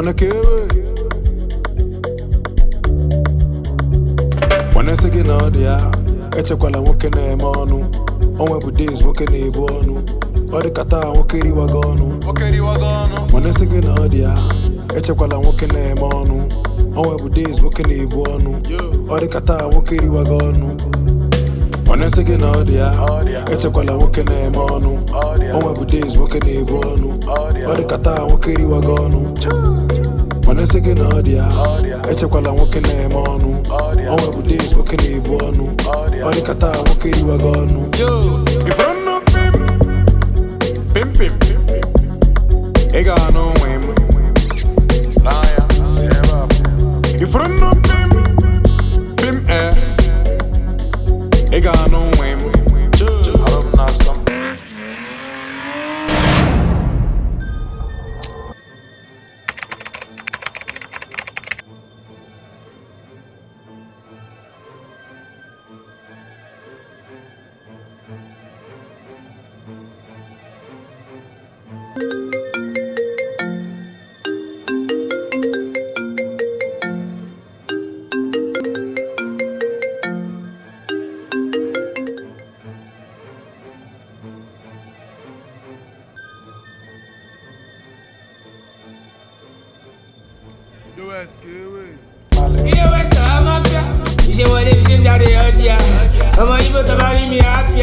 wanna kill it. When I say get Odia, echekwala nwoke na-eme ọnụ. Onwe bụ days nwoke na-ebu ọnụ. Ọ dị kata nwoke riwago ọnụ. When I say get Odia, echekwala nwoke na-eme ọnụ. Onwe bụ days nwoke na-ebu ọnụ. Ọ dị kata nwoke riwago ọnụ. When I say get Odia, echekwala nwoke na-eme ọnụ. Onwe bụ days nwoke na-ebu ọnụ. Ọ dị kata nwoke riwago ọnụ. When I say get Odia, echekwala nwoke na-eme ọnụ. Onwe bụ days nwoke na-ebu ọnụ. Ọ dị kata nwoke riwago ọnụ. If I don't know pim, ị ga-anụ onwe m. If I don't know pim, ị ga-anụ onwe m. IDOWEST of Amapiano. You say what if you change the Odia? I'm a evil to marry me happy.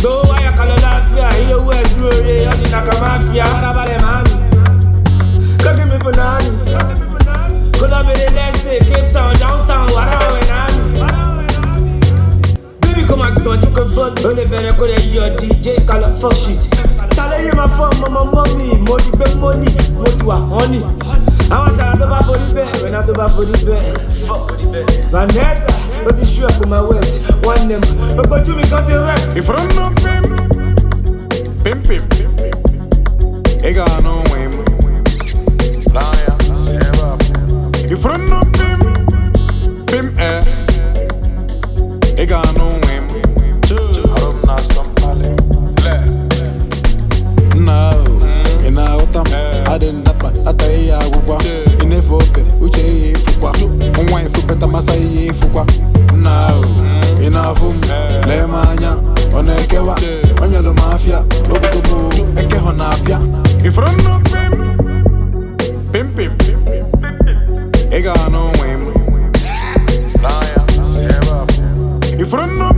Go why you call it Afia? IDOWEST Rory, I'm in Akamafia. What about them, man? Come give me banana. Could have been the last day, Cape Town, downtown, what are we now? Baby, come on, don't you go but only better go to your DJ, call it fuck shit. Tell you my phone, mama, mommy, motivate money, what you are, honey. I want to do for the bed, when I do for the bed. Fuck for the bed. Vanessa, what is sure for my waist? One them, but you me got your right. If I don't know pim, ị ga-anụ onwe m. If I don't know pim, ị ga-anụ onwe m. Ị na-aghọta m, adị ndapa, ata ihe agwụgwa. Ị na-efe ofe, uche ihe efukwa. Nwa efupeta masa ihe efukwa. Ị na-afụ m, lee m anya, ọ na-ekewa. Onyelu m afịa, ogogobo, eke họ na-apịa. If I don't know pim, ị ga-anụ onwe m. If I don't know